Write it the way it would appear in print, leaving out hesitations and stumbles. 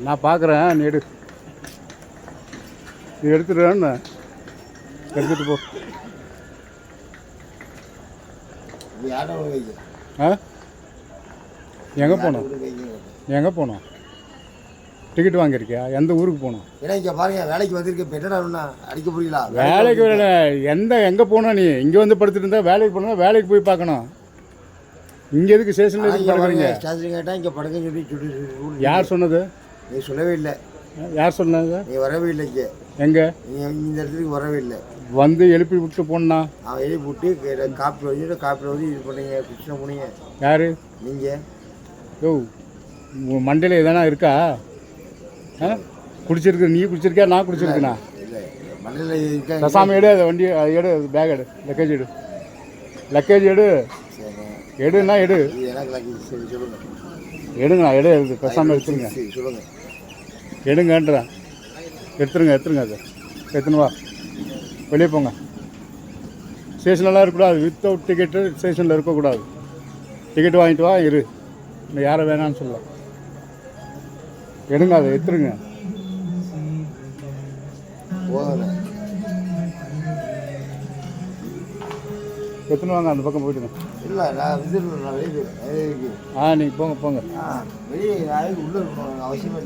நான் பார்க்குறேன். நீ எடுத்துடுறேன்னு எடுத்துகிட்டு போ. ஆ எங்கே போகணும்? எங்கே போகணும்? டிக்கெட் வாங்கியிருக்கியா? எந்த ஊருக்கு போகணும்? ஏன்னா இங்கே பாருங்க, வேலைக்கு வந்திருக்க என்னடா அடிக்க புரியல. வேலைக்கு வரல. எங்கே போகணும்? நீ இங்கே வந்து படுத்துட்டு இருந்தா வேலைக்கு போகணும். வேலைக்கு போய் பார்க்கணும். இங்கே எதுக்கு ஸ்டேஷனில் எதுக்கு படுக்கிறீங்க? ஸ்டேஷன் கேட்டால் இங்கே படுக்க சொல்லி யார் சொன்னது? நீ சொல்லவே இல்லை. யார் சொன்னாங்க? நீ வரவே இல்லை. இங்கே எங்கே? நீ இந்த இடத்துக்கு வரவே இல்லை. வந்து எழுப்பி விட்டு போனா அவன் எழுப்பி விட்டு காப்பில் வந்து இது பண்ணீங்க, கிருஷ்ண போனீங்க. யார் நீங்கள்? யோ, மண்டையில் எதனா இருக்கா? ஆ குடிச்சிருக்கு. நீ குடிச்சிருக்கியா? நான் குடிச்சிருக்கேண்ணா? இல்லை, மண்டையில் கசாமி எடு. அதை வண்டி அதை எடு. பேக் எடு. லக்கேஜ் எடு. லக்கேஜ் எடு. எடுண்ணா எடு. எனக்கு லக்கேஜ் சரி சொல்லுங்கள். எடுங்கண்ணா எடு. கசாமி எடுத்துருங்க. சரி சொல்லுங்கள். எடுங்கன்றேன். எடுத்துருங்க. அதை எடுத்துன்னு வா. வெளியே போங்க. ஸ்டேஷன்லாம் இருக்கக்கூடாது. வித்தவுட் டிக்கெட்டு ஸ்டேஷனில் இருக்கக்கூடாது. டிக்கெட் வாங்கிட்டு வா. இரு. இன்னும் யாரை வேணான்னு சொல்ல. எடுங்க. அதை எடுத்துருங்க. எத்தனை வாங்க. அந்த பக்கம் போயிட்டுங்க. இல்லை, நான் நீங்கள் போங்க. வெளியே உள்ளே அவசியமாக